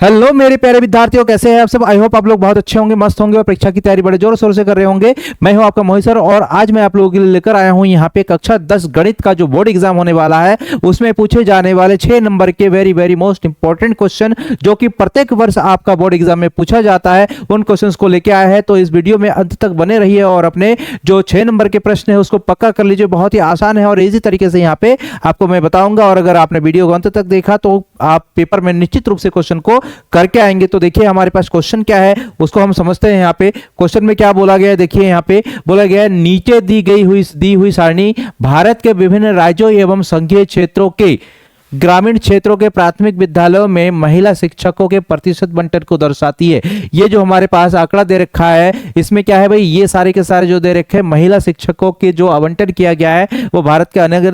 Hello मेरे प्यारे विद्यार्थियों, कैसे हैं आप सब। आई होप आप लोग बहुत अच्छे होंगे, मस्त होंगे और परीक्षा की तैयारी बड़े जोर शोर से कर रहे होंगे। मैं हूं आपका मोहित सर और आज मैं आप लोगों के लिए लेकर आया हूं यहाँ पे कक्षा 10 गणित का जो बोर्ड एग्जाम होने वाला है उसमें पूछे जाने वाले 6 नंबर के very very most important question जो कि प्रत्येक वर्ष आपका बोर्ड एग्जाम में पूछा जाता है, उन क्वेश्चन को लेकर आया है। तो इस वीडियो में अंत तक बने रहिए और अपने जो 6 नंबर के प्रश्न है उसको पक्का कर लीजिए। बहुत ही आसान है और इजी तरीके से यहाँ पे आपको मैं बताऊंगा और अगर आपने वीडियो को अंत तक देखा तो आप पेपर में निश्चित रूप से क्वेश्चन को करके आएंगे। तो देखिए हमारे पास क्वेश्चन क्या है उसको हम समझते हैं। यहाँ पे क्वेश्चन में क्या बोला गया है, देखिए यहाँ पे बोला गया है नीचे दी हुई सारणी भारत के विभिन्न राज्यों एवं संघीय क्षेत्रों के ग्रामीण क्षेत्रों के प्राथमिक विद्यालयों में महिला शिक्षकों के प्रतिशत बंटन को दर्शाती है। ये जो हमारे पास आंकड़ा दे रखा है इसमें क्या है भाई, ये सारे के सारे जो दे रखे हैं महिला शिक्षकों के जो आवंटन किया गया है वो भारत के अलग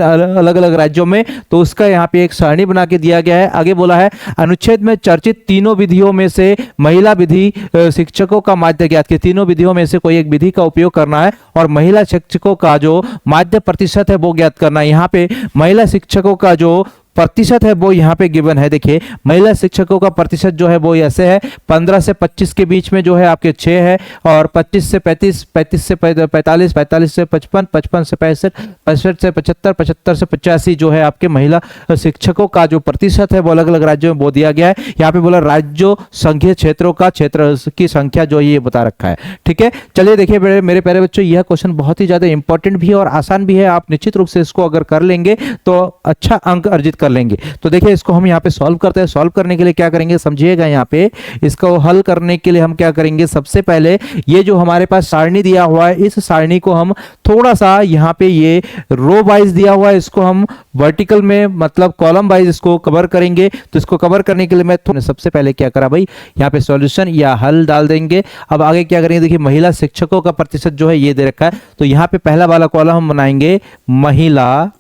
अलग राज्यों में, तो उसका यहाँ पे एक सारणी बना के दिया गया है। आगे बोला है अनुच्छेद में चर्चित तीनों विधियों में से महिला विधि शिक्षकों का माध्य ज्ञात की, तीनों विधियों में से कोई एक विधि का उपयोग करना है और महिला शिक्षकों का जो माध्य प्रतिशत है वो ज्ञात करना है। यहाँ पे महिला शिक्षकों का जो प्रतिशत है वो यहाँ पे गिवन है। देखिए महिला शिक्षकों का प्रतिशत जो है वो ऐसे है 15 से 25 के बीच में जो है आपके 6 है और 25 से 35, 35 से 45, 45 से 55, 55 से 65, 65 से 75, 75 से 85 जो है आपके महिला शिक्षकों का जो प्रतिशत है वो अलग अलग राज्यों में वो दिया गया है। यहाँ पे बोला राज्यों संघीय क्षेत्रों का क्षेत्र की संख्या जो ये बता रखा है। ठीक है, चलिए देखिए मेरे प्यारे बच्चों, यह क्वेश्चन बहुत ही ज्यादा इंपॉर्टेंट भी है और आसान भी है। आप निश्चित रूप से इसको अगर कर लेंगे तो अच्छा अंक अर्जित कर लेंगे। तो देखिए इसको हम यहाँ पे सॉल्व करते हैं। सॉल्व करने के लिए क्या करेंगे समझिएगा, यहाँ पे इसको हल करने के लिए हम क्या करेंगे, सबसे पहले ये जो हमारे पास सारणी दिया हुआ है इस सारणी को हम थोड़ा सा यहाँ पे ये रो वाइज दिया हुआ है इसको हम वर्टिकल में मतलब कॉलम वाइज इसको कवर करेंगे। तो इसको कवर करने के लिए मैं सबसे पहले क्या करा भाई, यहाँ पे सॉल्यूशन या हल डाल देंगे। अब आगे क्या करेंगे, देखिए महिला शिक्षकों का प्रतिशत जो है ये दे रखा है, तो यहाँ पे पहला वाला कॉलम हम बनाएंगे महिला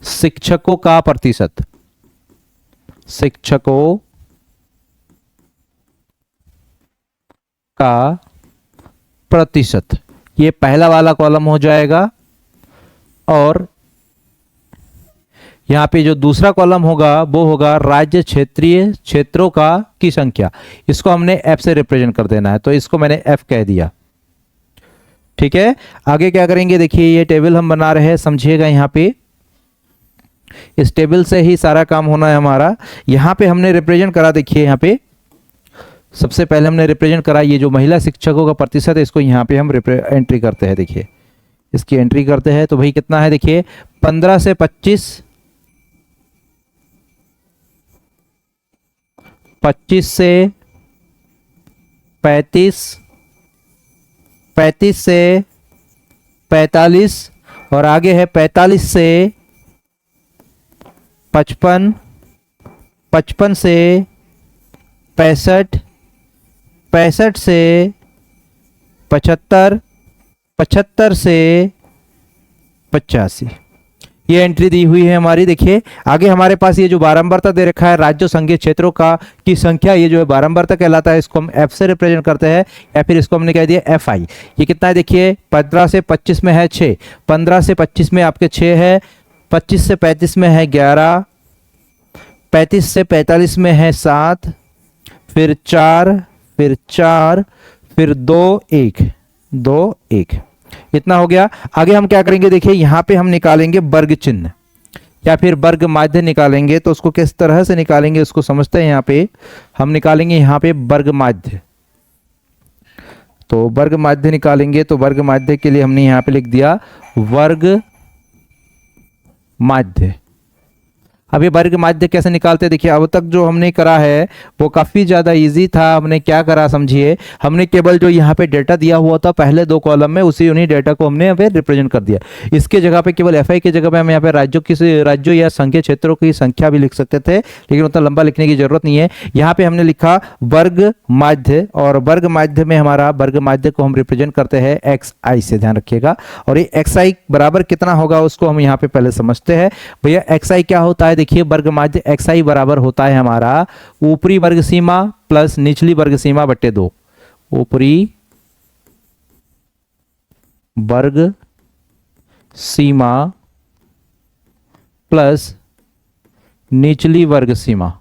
शिक्षकों का प्रतिशत, शिक्षकों का प्रतिशत, ये पहला वाला कॉलम हो जाएगा। और यहां पे जो दूसरा कॉलम होगा वो होगा राज्य क्षेत्रीय क्षेत्रों का की संख्या, इसको हमने एफ से रिप्रेजेंट कर देना है तो इसको मैंने एफ कह दिया। ठीक है, आगे क्या करेंगे, देखिए ये टेबल हम बना रहे हैं, समझिएगा यहाँ पे इस टेबल से ही सारा काम होना है हमारा। यहां पे हमने रिप्रेजेंट करा, देखिए यहाँ पे सबसे पहले हमने रिप्रेजेंट करा ये जो महिला शिक्षकों का प्रतिशत है, इसको यहाँ पे हम एंट्री करते हैं। देखिए इसकी एंट्री करते हैं तो भाई कितना है, देखिए 15 से 25, 25 से 35, 35 से 45 और आगे है 45 से 55, 55 से 65, 65 से 75, 75 से 85, ये एंट्री दी हुई है हमारी। देखिए आगे हमारे पास ये जो बारंबारता दे रखा है राज्यों संघीय क्षेत्रों का की संख्या, ये जो है बारंबारता कहलाता है, इसको हम एफ से रिप्रेजेंट करते हैं या फिर इसको हमने कह दिया एफ आई। ये कितना है, देखिए 15 से 25 में है 6, 15 से 25 में आपके 6 है, 25 से 35 में है 11, 35 से 45 में है 7, फिर 4, फिर 4, फिर 2 1, 2 1, इतना हो गया। आगे हम क्या करेंगे, देखिए यहाँ पे हम निकालेंगे वर्ग चिन्ह या फिर वर्ग माध्य निकालेंगे। तो उसको किस तरह से निकालेंगे उसको समझते हैं। यहाँ पे हम निकालेंगे यहाँ पे वर्ग माध्य, तो वर्ग माध्य निकालेंगे तो वर्ग माध्य के लिए हमने यहाँ पे लिख दिया वर्ग माध्य। अब ये वर्ग माध्य कैसे निकालते हैं, देखिए अब तक जो हमने करा है वो काफ़ी ज़्यादा इजी था। हमने क्या करा समझिए, हमने केवल जो यहाँ पे डेटा दिया हुआ था पहले 2 कॉलम में उन्हीं डेटा को हमने यहाँ पे रिप्रेजेंट कर दिया। इसके जगह पे केवल एफ आई की जगह पे हम यहाँ पे राज्यों या संघीय क्षेत्रों की संख्या भी लिख सकते थे, लेकिन उतना लंबा लिखने की जरूरत नहीं है। यहाँ पे हमने लिखा वर्ग माध्य और वर्ग माध्य में हमारा वर्ग माध्य को हम रिप्रेजेंट करते हैं एक्स आई से, ध्यान रखिएगा। और ये एक्स आई बराबर कितना होगा उसको हम यहाँ पे पहले समझते हैं। भैया एक्स आई क्या होता है, देखिए वर्ग माध्य एक्स आई बराबर होता है हमारा ऊपरी वर्ग सीमा प्लस निचली वर्ग सीमा बट्टे 2, ऊपरी वर्ग सीमा प्लस निचली वर्ग सीमा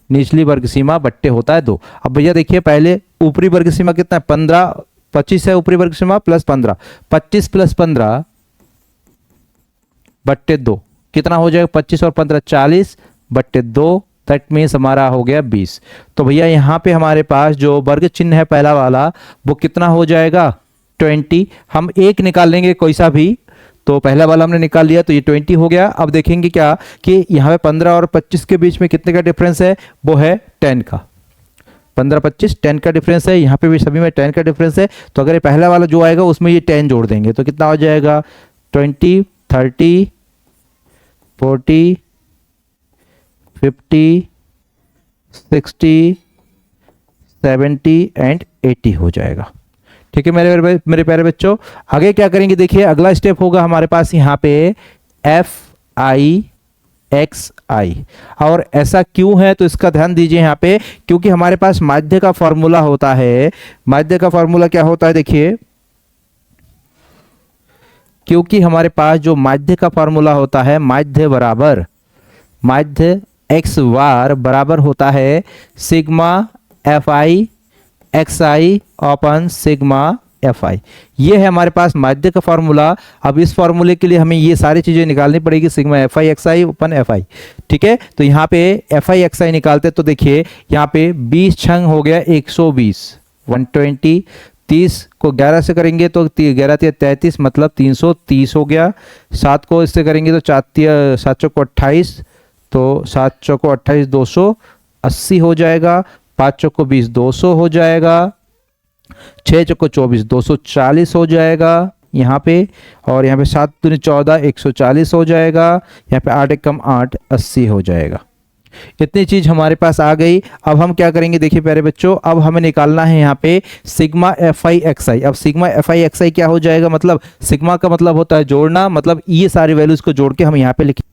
निचली वर्ग सीमा बट्टे होता है 2। अब भैया देखिए पहले ऊपरी वर्ग सीमा कितना है 15, 25 है ऊपरी वर्ग सीमा प्लस 15, 25 प्लस 15 बट्टे 2 कितना हो जाएगा 25 और 15 40 बट्टे 2, दैट मीन्स हमारा हो गया 20। तो भैया यहाँ पे हमारे पास जो वर्ग चिन्ह है पहला वाला वो कितना हो जाएगा 20। हम एक निकाल लेंगे कोई सा भी, तो पहला वाला हमने निकाल लिया तो ये 20 हो गया। अब देखेंगे क्या कि यहाँ पे 15 और 25 के बीच में कितने का डिफरेंस है, वो है 10 का। 15 25 10 का डिफरेंस है, यहाँ पे भी सभी में 10 का डिफरेंस है। तो अगर ये पहला वाला जो आएगा उसमें ये 10 जोड़ देंगे तो कितना हो जाएगा 20 30 40 50 60 70 एंड 80 हो जाएगा। ठीक है मेरे प्यारे बच्चों, आगे क्या करेंगे देखिए अगला स्टेप होगा हमारे पास यहाँ पे FIXI। और ऐसा क्यों है तो इसका ध्यान दीजिए यहाँ पे, क्योंकि हमारे पास माध्य का फॉर्मूला होता है। माध्य का फॉर्मूला क्या होता है देखिए, क्योंकि हमारे पास जो माध्य का फॉर्मूला होता है माध्य x बार बराबर होता है sigma FIXI upon sigma FI। ये है हमारे पास माध्य का फॉर्मूला। अब इस फॉर्मूले के लिए हमें ये सारी चीजें निकालनी पड़ेगी, सिग्मा FIXI अपॉन FI। ठीक है, तो यहाँ पे FIXI निकालते तो देखिए यहाँ पे 20 छंग हो गया 120 120, 30 को 11 से करेंगे तो 11 33 मतलब 330 हो गया। 7 को इससे करेंगे तो 7 चौको 28, तो 7 चौको 28 280 हो जाएगा। 5 चौको 20 200 हो जाएगा। 6 चौको 24 240 हो जाएगा यहाँ पे। और यहाँ पे 7 दूनी 14 140 हो जाएगा। यहाँ पे 8 एकम 8 80 हो जाएगा। इतनी चीज हमारे पास आ गई। अब हम क्या करेंगे देखिए प्यारे बच्चों, अब हमें निकालना है यहाँ पे सिग्मा FIXI। अब सिग्मा FIXI क्या हो जाएगा, मतलब सिग्मा का मतलब होता है जोड़ना, मतलब ये सारी वैल्यूज को जोड़ के हम यहाँ पे लिखें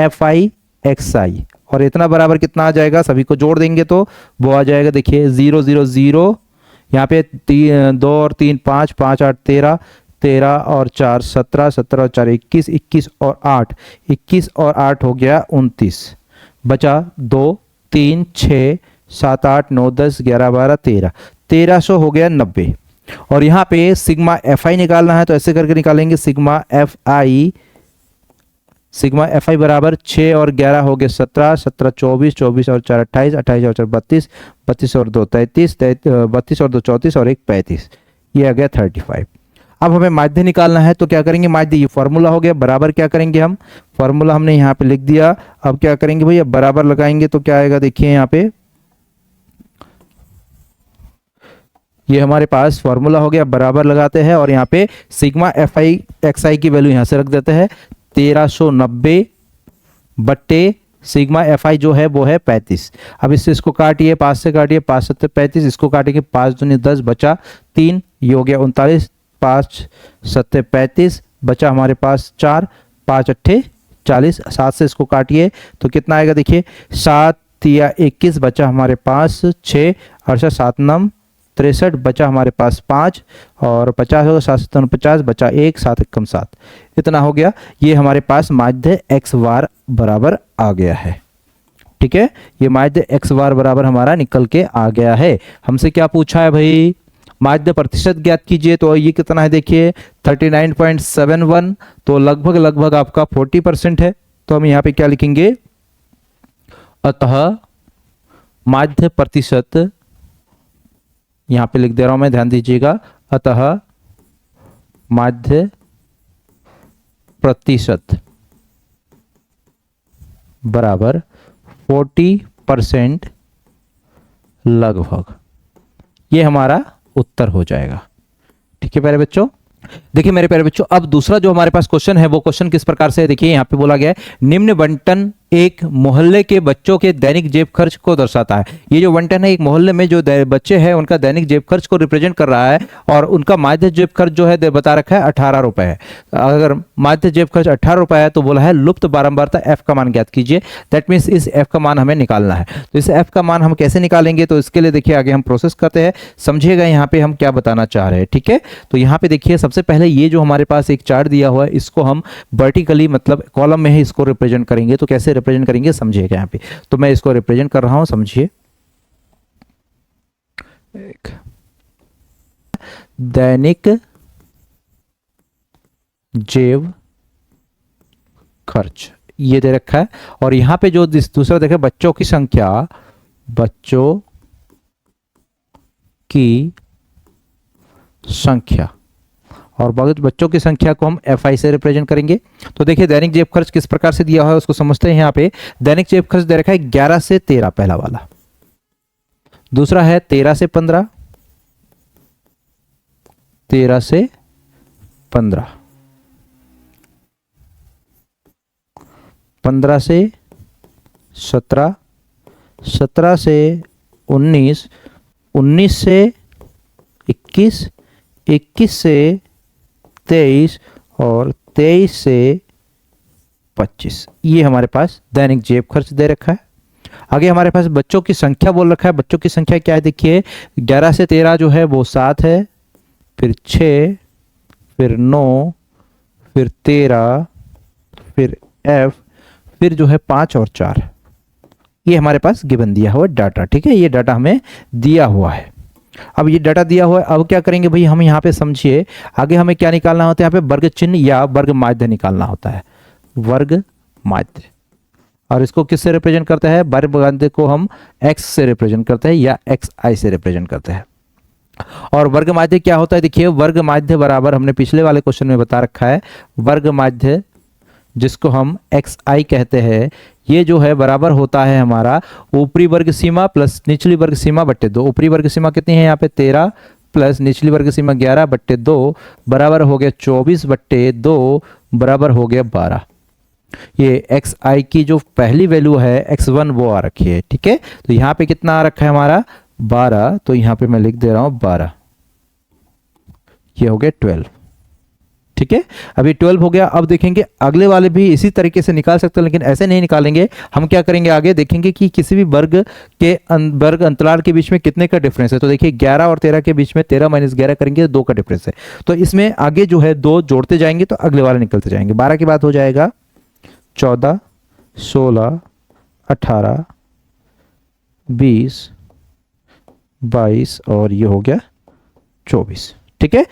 FIXI। और इतना बराबर कितना आ जाएगा, सभी को जोड़ देंगे तो वो आ जाएगा देखिए 0 0 0, यहाँ पे 2 और 3 5 5 8 13, 13 और 4 17, 17 और 4 21, 21 और 8 21 और 8 हो गया 29, बचा 2 3 6 7 8 9 10 11 12 13, 1300 हो गया 90। और यहाँ पे सिग्मा FI निकालना है तो ऐसे करके निकालेंगे सिग्मा FI बराबर 6 और 11 हो गए 17, 17 24, 24 और 4 28, 28 और 4 32, 32 और 2 33, 32 और 2 34 और 1 35, ये आ गया 35। अब हमें माध्य निकालना है तो क्या करेंगे, माध्य ये फॉर्मूला हो गया, बराबर क्या करेंगे हम, फॉर्मूला हमने यहाँ पे लिख दिया। अब क्या करेंगे भैया, बराबर लगाएंगे तो क्या आएगा देखिए यहाँ पे, ये हमारे पास फॉर्मूला हो गया, बराबर लगाते हैं और यहाँ पे सिग्मा FIXI की वैल्यू यहाँ से रख देते हैं 1390 बट्टे सिग्मा FI जो है वो है 35। अब इससे इसको काटिए, 5 से काटिए, 5 7 35, इसको काटेंगे 5 दूनी 10 बचा 3, ये हो गया 39, 5 7 35 बचा हमारे पास 4, 5 8 40, 7 से इसको काटिए तो कितना आएगा देखिए 7 या 21 बचा हमारे पास 6, 7 9 63 बचा हमारे पास 5 और 50 होगा 7 7 50 बचा 1, 7 एकम 7, इतना हो गया। ये हमारे पास माध्य x बार बराबर आ गया है। ठीक है, ये माध्य x बार बराबर हमारा निकल के आ गया है। हमसे क्या पूछा है भाई, माध्य प्रतिशत ज्ञात कीजिए, तो ये कितना है देखिए 39.71, तो लगभग आपका 40% है। तो हम यहाँ पे क्या लिखेंगे, अतः माध्य प्रतिशत, यहाँ पे लिख दे रहा हूं मैं, ध्यान दीजिएगा, अतः माध्य प्रतिशत बराबर 40% लगभग, ये हमारा उत्तर हो जाएगा। ठीक है प्यारे बच्चों, देखिए मेरे प्यारे बच्चों, अब दूसरा जो हमारे पास क्वेश्चन है वो क्वेश्चन किस प्रकार से है देखिए, यहाँ पे बोला गया है निम्न बंटन एक मोहल्ले के बच्चों के दैनिक जेब खर्च को दर्शाता है। ये जो बंटन है एक मोहल्ले में जो बच्चे हैं उनका दैनिक जेब खर्च को रिप्रेजेंट कर रहा है और उनका माध्य जेब खर्च जो है बता रखा है 18 रुपए है। अगर माध्य जेब खर्च 18 रुपए है तो बोला है लुप्त बारंबारता f का मान ज्ञात कीजिए। दैट मीन्स इस f का मान हमें निकालना है। तो इस f का मान हम कैसे निकालेंगे, तो इसके लिए देखिए आगे हम प्रोसेस करते हैं, समझिएगा यहाँ पे हम क्या बताना चाह रहे हैं। ठीक है, तो यहाँ पे देखिए सबसे पहले ये जो हमारे पास एक चार्ट दिया हुआ है इसको हम वर्टिकली मतलब कॉलम में ही इसको रिप्रेजेंट करेंगे। तो कैसे रिप्रेजेंट करेंगे, समझिएगा यहाँ पे। तो मैं इसको रिप्रेजेंट कर रहा हूँ, समझिए। दैनिक जेब खर्च ये दे रखा है, और यहां पे जो दूसरा देखे बच्चों की संख्या, बच्चों की संख्या, और बच्चों की संख्या को हम FI से रिप्रेजेंट करेंगे। तो देखिए दैनिक जेब खर्च किस प्रकार से दिया हुआ है उसको समझते हैं। यहाँ पे दैनिक जेब खर्च दे रखा है 11 से 13, पहला वाला। दूसरा है 13 से 15, 13 से 15, 15 से 17, 17 से 19, 19 से 21, 21 से 23 और 23 से 25। ये हमारे पास दैनिक जेब खर्च दे रखा है। आगे हमारे पास बच्चों की संख्या बोल रखा है। बच्चों की संख्या क्या है, देखिए 11 से 13 जो है वो 7 है, फिर 6, फिर 9, फिर 13, फिर F, फिर जो है 5 और 4। ये हमारे पास गिवन दिया हुआ डाटा, ठीक है, ये डाटा हमें दिया हुआ है। अब ये डाटा दिया हुआ है, अब क्या करेंगे भाई, हम यहाँ पे समझिए आगे हमें क्या निकालना होता है, यहाँ पे वर्ग चिन्ह या वर्ग माध्य निकालना होता है, वर्ग माध्य। और इसको किससे रिप्रेजेंट करते हैं, वर्ग माध्य को हम x से रिप्रेजेंट करते हैं या xi से रिप्रेजेंट करते हैं। और वर्ग माध्य क्या होता है, देखिए वर्ग माध्य बराबर, हमने पिछले वाले क्वेश्चन में बता रखा है, वर्ग माध्य जिसको हम xi कहते हैं, ये जो है बराबर होता है हमारा ऊपरी वर्ग सीमा प्लस निचली वर्ग सीमा बट्टे 2। ऊपरी वर्ग सीमा कितनी है यहाँ पे 13 प्लस निचली वर्ग सीमा 11 बट्टे 2 बराबर हो गया 24 बट्टे 2 बराबर हो गया 12। ये xi की जो पहली वैल्यू है x1 वो आ रखी है, ठीक है। तो यहाँ पे कितना आ रखा है हमारा 12, तो यहाँ पे मैं लिख दे रहा हूँ 12, ये हो गया 12, ठीक है। अभी 12 हो गया। अब देखेंगे अगले वाले भी इसी तरीके से निकाल सकते हैं, लेकिन ऐसे नहीं निकालेंगे। हम क्या करेंगे, आगे देखेंगे कि किसी भी वर्ग के वर्ग अंतराल के बीच में कितने का डिफरेंस है। तो देखिए 11 और 13 के बीच में 13 माइनस 11 करेंगे तो 2 का डिफरेंस है। तो इसमें आगे जो है 2 जोड़ते जाएंगे तो अगले वाले निकलते जाएंगे। 12 की बात हो जाएगा 14, 16, 18, 20, 22 और ये हो गया 24, ठीक है।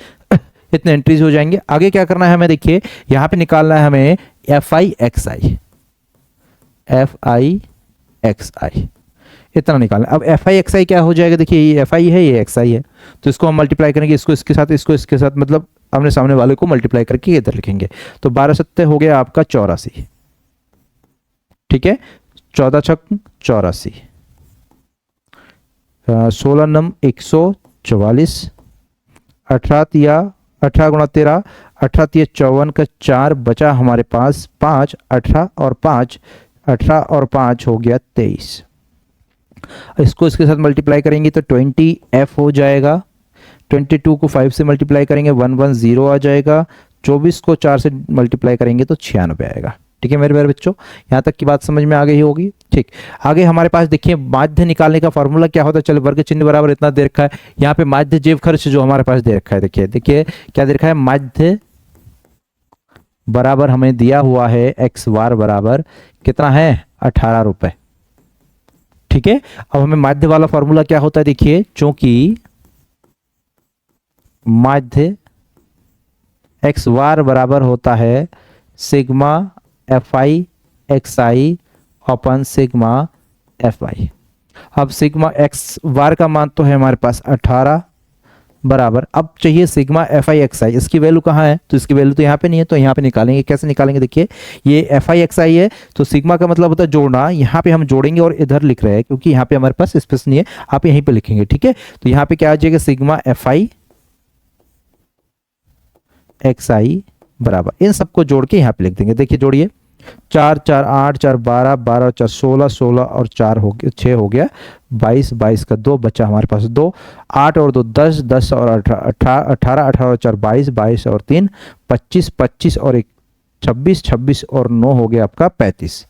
इतने एंट्रीज हो जाएंगे। आगे क्या करना है हमें, देखिए यहां पे निकालना है हमें FI XI, FI XI इतना निकालना। अब FI XI क्या हो जाएगा, देखिए ये FI है ये XI है, तो इसको हम मल्टीप्लाई करेंगे, इसको इसके साथ, इसको इसके साथ, मतलब हमने सामने वाले को मल्टीप्लाई करके इधर लिखेंगे। तो 12 सत्ते हो गया आपका 84, ठीक है। 14 छक 84, 16 नम 144, 18 तिया 18 गुणा 13, 18 तिया 54 का 4 बचा हमारे पास 5, 18 और 5, 18 और 5 हो गया 23। इसको इसके साथ मल्टीप्लाई करेंगे तो 20F हो जाएगा। 22 को 5 से मल्टीप्लाई करेंगे 110 आ जाएगा। 24 को 4 से मल्टीप्लाई करेंगे तो 96 आएगा, ठीक है मेरे प्यारे बच्चों। यहाँ तक की बात समझ में आ गई होगी, ठीक। आगे हमारे पास देखिए माध्य निकालने का फॉर्मूला क्या होता है, चलो वर्ग चिन्ह बराबर इतना दे रखा है। यहाँ पे माध्य जेब खर्च जो हमारे पास दे रखा है, देखिए देखिए क्या दे रखा है, माध्य बराबर हमें दिया हुआ है x बार बराबर कितना है 18 रुपए, ठीक है। अब हमें माध्य वाला फॉर्मूला क्या होता है, देखिए चूंकि माध्य x बार बराबर होता है सिग्मा FI XI अपन सिग्मा FI। अब सिग्मा x बार का मान तो है हमारे पास 18 बराबर, अब चाहिए सिग्मा FI XI, इसकी वैल्यू कहाँ है, तो इसकी वैल्यू तो यहाँ पे नहीं है, तो यहाँ पे निकालेंगे। कैसे निकालेंगे, देखिए ये FI XI है, तो सिग्मा का मतलब होता है जोड़ना, यहाँ पे हम जोड़ेंगे और इधर लिख रहे हैं क्योंकि यहाँ पे हमारे पास स्पेस नहीं है, आप यहीं पे लिखेंगे, ठीक है। तो यहाँ पे क्या आ जाएगा सिग्मा FI XI बराबर, इन सबको जोड़ के यहाँ पे लिख देंगे। देखिए जोड़िए 4 4 8 4 12 12 4 16 16 और 4 हो गया 6 हो गया 22 22 का 2 बचा हमारे पास 2, 8 और 2 10 10 और 18 18 18 और 4 22 22 और 3 25 25 और 1 26 26 और 9 हो गया आपका 35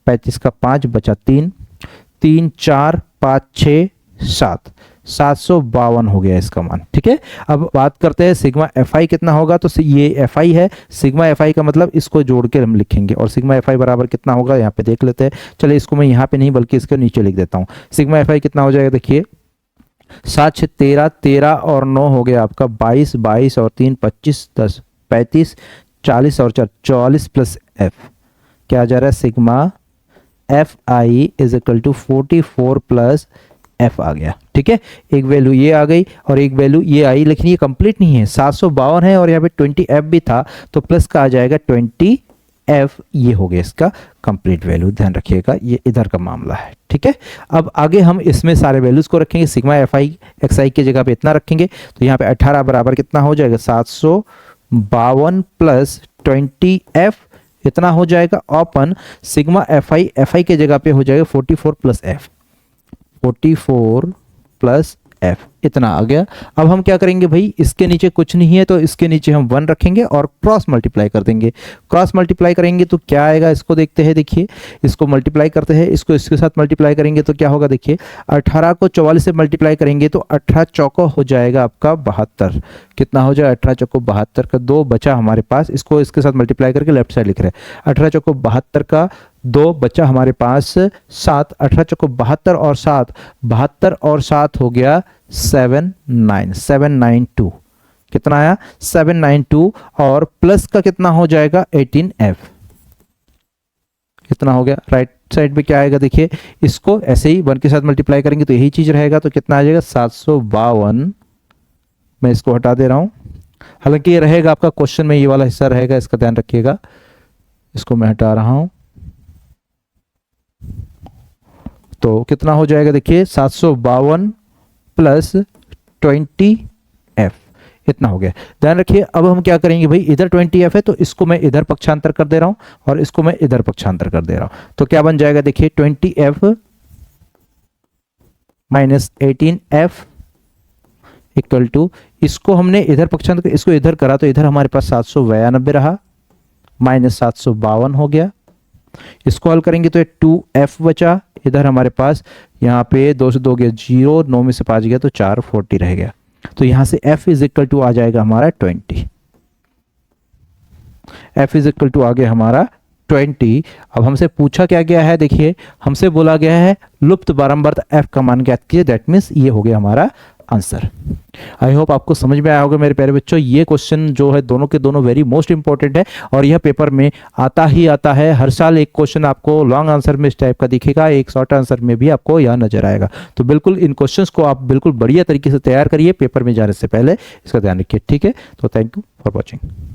35 का 5 बचा 3 3 4 5 6 7 752 हो गया इसका मान। ठीक है, अब बात करते हैं सिग्मा एफ आई कितना होगा। तो ये एफ आई है, सिग्मा एफ आई का मतलब इसको जोड़ के हम लिखेंगे, और सिग्मा एफ आई बराबर कितना होगा यहाँ पे देख लेते हैं। चलिए इसको मैं यहाँ पे नहीं बल्कि इसके नीचे लिख देता हूँ। सिग्मा एफ आई कितना हो जाएगा, देखिए 7 6 13, 13 और 9 हो गया आपका 22, 22 और 3 25, 10 35, 40 और 4 44 प्लस एफ क्या आ जा रहा है, sigma F I is equal to 44 plus F आ गया। ठीक है, एक वैल्यू ये आ गई और एक वैल्यू ये आई, लेकिन ये कंप्लीट नहीं है, 752 है और यहाँ पे 20 एफ भी था, तो प्लस का आ जाएगा 20 एफ, ये हो गया इसका कंप्लीट वैल्यू। ध्यान रखिएगा ये इधर का मामला है। ठीक है, अब आगे हम इसमें सारे वैल्यूज को रखेंगे। सिग्मा एफ आई एक्स आई की जगह पे इतना रखेंगे, तो यहाँ पे 18 बराबर कितना हो जाएगा, 752 प्लस 20 एफ इतना हो जाएगा, ओपन सिग्मा एफ आई की जगह पे हो जाएगा 44 प्लस एफ, 44 प्लस एफ इतना आ गया। अब हम क्या करेंगे भाई, इसके नीचे कुछ नहीं है तो इसके नीचे हम 1 रखेंगे और क्रॉस मल्टीप्लाई कर देंगे। क्रॉस मल्टीप्लाई करेंगे तो क्या आएगा, इसको देखते हैं। देखिए इसको मल्टीप्लाई करते हैं, इसको इसके साथ मल्टीप्लाई करेंगे तो क्या होगा, देखिए 18 को 44 से मल्टीप्लाई करेंगे तो 18 चौको हो जाएगा आपका 72। कितना हो जाएगा, 18 चौको 72 का 2 बचा हमारे पास, इसको इसके साथ मल्टीप्लाई करके लेफ्ट साइड लिख रहे हैं। 18 चौको 72 का 2 बचा हमारे पास 7, 18 चौको 72 और 7, 72 और 7 हो गया 792। कितना आया, 792 और प्लस का कितना हो जाएगा 18f। कितना हो गया, राइट साइड पे क्या आएगा, देखिए इसको ऐसे ही 1 के साथ मल्टीप्लाई करेंगे तो यही चीज रहेगा, तो कितना आ जाएगा 752। मैं इसको हटा दे रहा हूं, हालांकि ये रहेगा आपका क्वेश्चन में, ये वाला हिस्सा रहेगा, इसका ध्यान रखिएगा। इसको मैं हटा रहा हूं, तो कितना हो जाएगा, देखिए 752 प्लस 20f इतना हो गया। ध्यान रखिए, अब हम क्या करेंगे भाई, इधर 20f है तो इसको मैं इधर पक्षांतर कर दे रहा हूं और इसको मैं इधर पक्षांतर कर दे रहा हूं, तो क्या बन जाएगा, देखिए 20f minus 18f equal to, इसको हमने इधर पक्षांतर, इसको इधर करा तो इधर हमारे पास 792 रहा, माइनस 752 हो गया। इसको हल करेंगे तो 2f बचा, इधर हमारे पास यहाँ पे 2 से 2 गया 0, 9 में से 5 गया तो 4 40 रह गया, तो यहां से f इज इक्वल टू आ जाएगा हमारा 20। f इज इक्वल टू आ गया हमारा 20। अब हमसे पूछा क्या गया है, देखिए हमसे बोला गया है लुप्त बारंबार f का मान ज्ञात कीजिए, दैट मीन्स ये हो गया हमारा आंसर। आई होप आपको समझ में आया होगा मेरे प्यारे बच्चों। ये क्वेश्चन जो है दोनों के दोनों वेरी मोस्ट इंपॉर्टेंट है और यह पेपर में आता ही आता है। हर साल एक क्वेश्चन आपको लॉन्ग आंसर में इस टाइप का दिखेगा, एक शॉर्ट आंसर में भी आपको यह नजर आएगा। तो बिल्कुल इन क्वेश्चंस को आप बिल्कुल बढ़िया तरीके से तैयार करिए पेपर में जाने से पहले, इसका ध्यान रखिए। ठीक है, तो थैंक यू फॉर वॉचिंग।